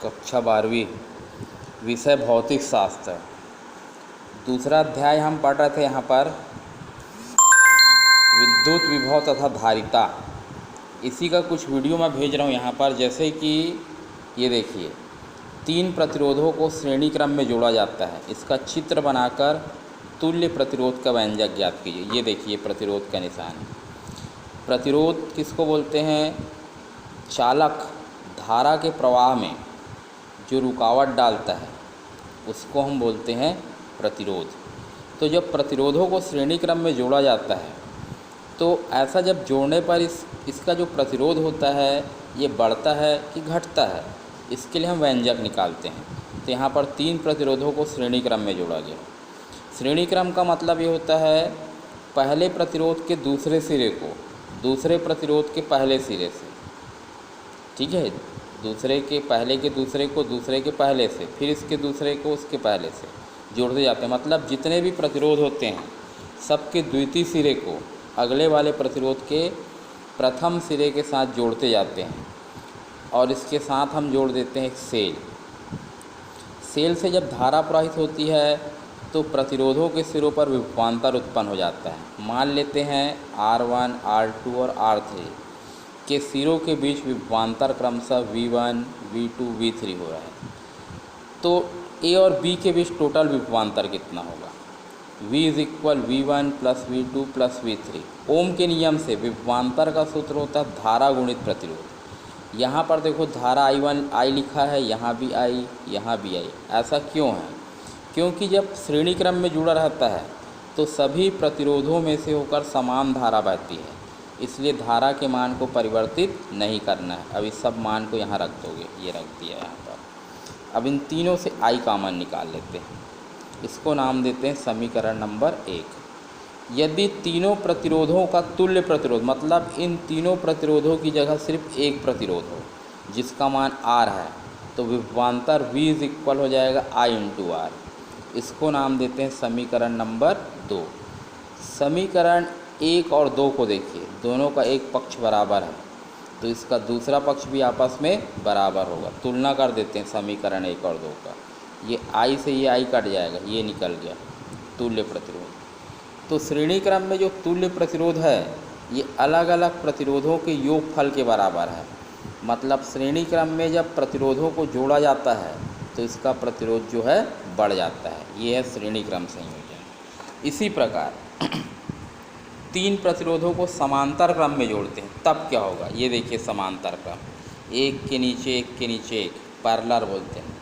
कक्षा 12वीं, विषय भौतिक शास्त्र। दूसरा अध्याय हम पढ़ रहे थे यहाँ पर विद्युत विभव तथा धारिता। इसी का कुछ वीडियो मैं भेज रहा हूँ यहाँ पर। जैसे कि ये देखिए, 3 प्रतिरोधों को श्रेणी क्रम में जोड़ा जाता है। इसका चित्र बनाकर तुल्य प्रतिरोध का व्यंजक ज्ञात कीजिए। ये देखिए प्रतिरोध का निशान है। प्रतिरोध किसको बोलते हैं? चालक धारा के प्रवाह में जो रुकावट डालता है उसको हम बोलते हैं प्रतिरोध। तो जब प्रतिरोधों को श्रेणी क्रम में जोड़ा जाता है तो ऐसा जब जोड़ने पर इसका जो प्रतिरोध होता है ये बढ़ता है कि घटता है, इसके लिए हम व्यंजक निकालते हैं। तो यहाँ पर 3 प्रतिरोधों को श्रेणी क्रम में जोड़ा गया। श्रेणी क्रम का मतलब ये होता है पहले प्रतिरोध के दूसरे सिरे को दूसरे प्रतिरोध के पहले सिरे से, ठीक है, दूसरे के पहले के दूसरे को दूसरे के पहले से, फिर इसके दूसरे को उसके पहले से जोड़ते जाते हैं। मतलब जितने भी प्रतिरोध होते हैं सबके द्वितीय सिरे को अगले वाले प्रतिरोध के प्रथम सिरे के साथ जोड़ते जाते हैं। और इसके साथ हम जोड़ देते हैं एक सेल। सेल से जब धारा प्रवाहित होती है तो प्रतिरोधों के सिरों पर विभवांतर उत्पन्न हो जाता है। मान लेते हैं R1, R2 और R3 के सिरों के बीच विभवांतर क्रमशः V1, V2, V3 हो रहा है। तो A और B के बीच टोटल विभवांतर कितना होगा? V = V1 + V2 + V3। ओम के नियम से विभवांतर का सूत्र होता है धारा गुणित प्रतिरोध। यहाँ पर देखो धारा I लिखा है, यहाँ भी I, यहाँ भी I। ऐसा क्यों है? क्योंकि जब श्रेणी क्रम में जुड़ा रहता है तो सभी प्रतिरोधों में से होकर समान धारा बहती है, इसलिए धारा के मान को परिवर्तित नहीं करना है। अब इस सब मान को यहाँ रख दोगे, ये रख दिया यहाँ पर। अब इन तीनों से I कॉमन निकाल लेते हैं। इसको नाम देते हैं समीकरण नंबर 1। यदि तीनों प्रतिरोधों का तुल्य प्रतिरोध, मतलब इन तीनों प्रतिरोधों की जगह सिर्फ एक प्रतिरोध हो जिसका मान R है, तो विभवांतर V = हो जाएगा I × R। इसको नाम देते हैं समीकरण नंबर 2। समीकरण 1 और 2 को देखिए, दोनों का एक पक्ष बराबर है तो इसका दूसरा पक्ष भी आपस में बराबर होगा। तुलना कर देते हैं समीकरण 1 और 2 का। ये I से ये I कट जाएगा, ये निकल गया तुल्य प्रतिरोध। तो श्रेणी क्रम में जो तुल्य प्रतिरोध है ये अलग अलग प्रतिरोधों के योगफल के बराबर है। मतलब श्रेणी क्रम में जब प्रतिरोधों को जोड़ा जाता है तो इसका प्रतिरोध जो है बढ़ जाता है। ये है श्रेणी क्रम संयोजन। इसी प्रकार 3 प्रतिरोधों को समांतर क्रम में जोड़ते हैं तब क्या होगा? ये देखिए समांतर क्रम, एक के नीचे एक के नीचे एक, पैरेलल बोलते हैं।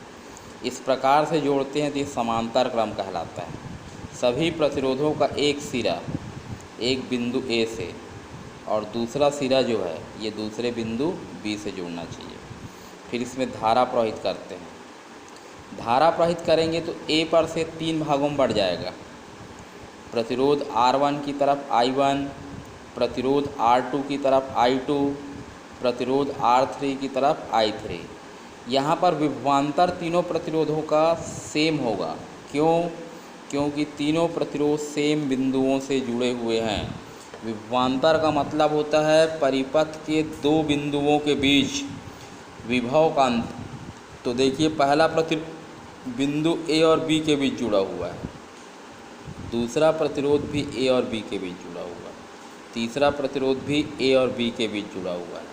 इस प्रकार से जोड़ते हैं तो ये समांतर क्रम कहलाता है। सभी प्रतिरोधों का एक सिरा एक बिंदु A से और दूसरा सिरा जो है ये दूसरे बिंदु B से जुड़ना चाहिए। फिर इसमें धारा प्रवाहित करते हैं। धारा प्रवाहित करेंगे तो A पर से 3 भागों में बढ़ जाएगा। प्रतिरोध R1 की तरफ I1, प्रतिरोध R2 की तरफ I2, प्रतिरोध R3 की तरफ I3। यहाँ पर विभवांतर तीनों प्रतिरोधों का सेम होगा। क्यों? क्योंकि तीनों प्रतिरोध सेम बिंदुओं से जुड़े हुए हैं। विभवांतर का मतलब होता है परिपथ के 2 बिंदुओं के बीच विभव का अंतर। तो देखिए पहला बिंदु A और B के बीच जुड़ा हुआ है, दूसरा प्रतिरोध भी A और B के बीच जुड़ा हुआ है, तीसरा प्रतिरोध भी A और B के बीच जुड़ा हुआ है।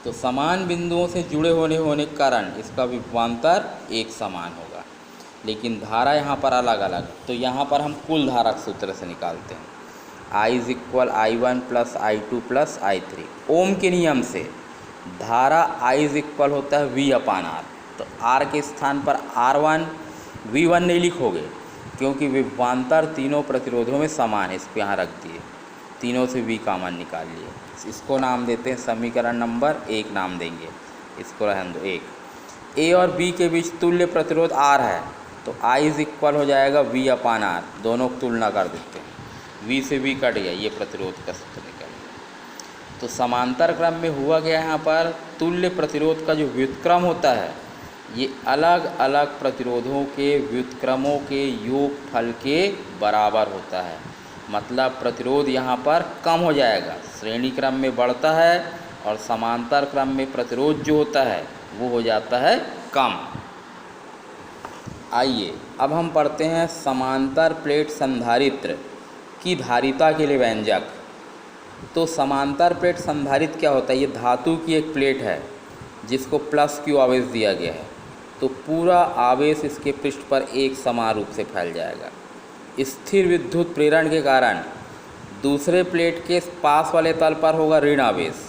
तो समान बिंदुओं से जुड़े होने के कारण इसका विभवांतर एक समान होगा, लेकिन धारा यहाँ पर अलग अलग। तो यहाँ पर हम कुल धारा सूत्र से निकालते हैं। I = I1 + I2 + I3। ओम के नियम से धारा I = होता है V/R। तो R के स्थान पर R1 V1 नहीं लिखोगे क्योंकि विभवांतर तीनों प्रतिरोधों में समान है। इसको यहाँ रख दिए, तीनों से V कॉमन निकाल लिए। इसको नाम देते हैं समीकरण नंबर 1 नाम देंगे। इसको रहने दो 1। A और B के बीच तुल्य प्रतिरोध R है तो I = हो जाएगा V/R। दोनों की तुलना कर देते हैं, V से V कट गया, ये प्रतिरोध का सूत्र निकल गया। तो समांतर क्रम में हुआ गया यहाँ पर तुल्य प्रतिरोध का जो व्युत्क्रम होता है ये अलग अलग प्रतिरोधों के व्युत्क्रमों के योगफल के बराबर होता है। मतलब प्रतिरोध यहाँ पर कम हो जाएगा, श्रेणी क्रम में बढ़ता है और समांतर क्रम में प्रतिरोध जो होता है वो हो जाता है कम। आइए अब हम पढ़ते हैं समांतर प्लेट संधारित्र की धारिता के लिए व्यंजक। तो समांतर प्लेट संधारित्र क्या होता है? ये धातु की एक प्लेट है जिसको प्लस क्यू आवेश दिया गया है, तो पूरा आवेश इसके पृष्ठ पर एक समान रूप से फैल जाएगा। स्थिर विद्युत प्रेरण के कारण दूसरे प्लेट के पास वाले तल पर होगा ऋण आवेश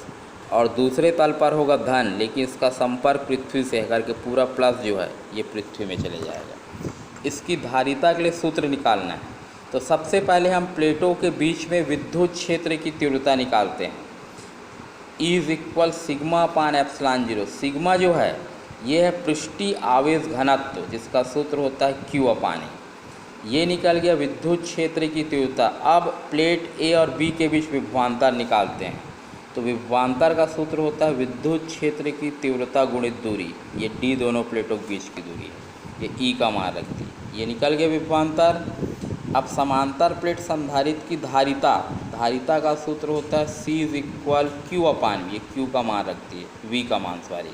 और दूसरे तल पर होगा धन, लेकिन इसका संपर्क पृथ्वी से है करके पूरा प्लस जो है ये पृथ्वी में चले जाएगा। इसकी धारिता के लिए सूत्र निकालना है। तो सबसे पहले हम प्लेटों के बीच में विद्युत क्षेत्र की तीव्रता निकालते हैं। E = सिग्मा अपान एप्सिलॉन 0। सिग्मा जो है ये है पृष्ठीय आवेश घनत्व, जिसका सूत्र होता है Q अपान A। ये निकल गया विद्युत क्षेत्र की तीव्रता। अब प्लेट A और B के बीच विभवांतर निकालते हैं। तो विभवांतर का सूत्र होता है विद्युत क्षेत्र की तीव्रता गुणित दूरी। ये D दोनों प्लेटों के बीच की दूरी है, ये E का मान रखती है। ये निकल गया विभवांतर। अब समांतर प्लेट संधारित्र की धारिता का सूत्र होता है C = Q अपान V। ये Q का मान रखती है, V का मान सॉरी।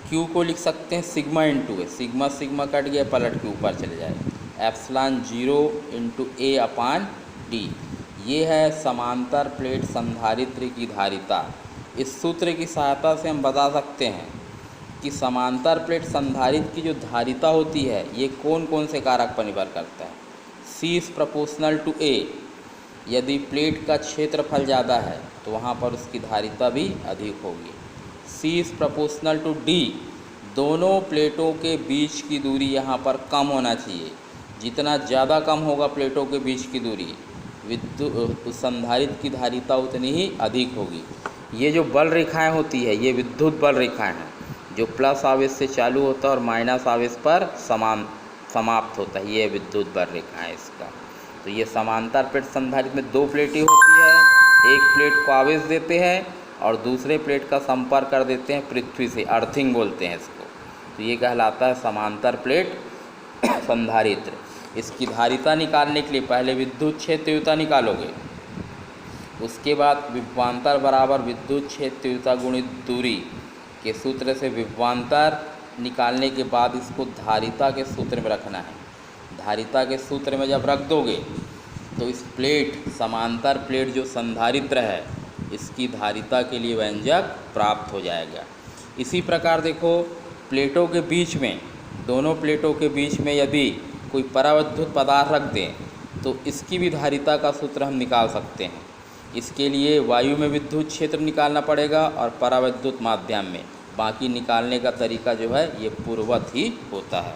Q को लिख सकते हैं सिग्मा इंटू ए। सिग्मा सिग्मा कट गया, पलट के ऊपर चले जाएगा। Epsilon 0 × A upon D। ये है समांतर प्लेट संधारित्र की धारिता। इस सूत्र की सहायता से हम बता सकते हैं कि समांतर प्लेट संधारित्र की जो धारिता होती है ये कौन कौन से कारक पर निर्भर करता है। C = A। यदि प्लेट का क्षेत्रफल ज़्यादा है तो वहाँ पर उसकी धारिता भी अधिक होगी। C = D। दोनों प्लेटों के बीच की दूरी यहाँ पर कम होना चाहिए। जितना ज़्यादा कम होगा प्लेटों के बीच की दूरी, विद्युत संधारित्र की धारिता उतनी ही अधिक होगी। ये जो बल रेखाएं होती है ये विद्युत बल रेखाएं हैं, जो प्लस आवेश से चालू होता है और माइनस आवेश पर समाप्त होता है। ये विद्युत बल रेखा है इसका। तो ये समांतर प्लेट संधारित्र में दो प्लेटें होती है। एक प्लेट को आवेश देते हैं और दूसरे प्लेट का संपर्क कर देते हैं पृथ्वी से, अर्थिंग बोलते हैं इसको। तो ये कहलाता है समांतर प्लेट संधारित्र। इसकी धारिता निकालने के लिए पहले विद्युत क्षेत्र तीव्रता निकालोगे, उसके बाद विभवांतर बराबर विद्युत क्षेत्र तीव्रता गुणित दूरी के सूत्र से विभवांतर निकालने के बाद इसको धारिता के सूत्र में रखना है। धारिता के सूत्र में जब रख दोगे तो इस प्लेट समांतर प्लेट जो संधारित्र है इसकी धारिता के लिए व्यंजक प्राप्त हो जाएगा। इसी प्रकार देखो प्लेटों के बीच में, दोनों प्लेटों के बीच में यदि कोई परावैद्युत पदार्थ रख दें तो इसकी भी धारिता का सूत्र हम निकाल सकते हैं। इसके लिए वायु में विद्युत क्षेत्र निकालना पड़ेगा और परावैद्युत माध्यम में। बाकी निकालने का तरीका जो है ये पूर्ववत ही होता है।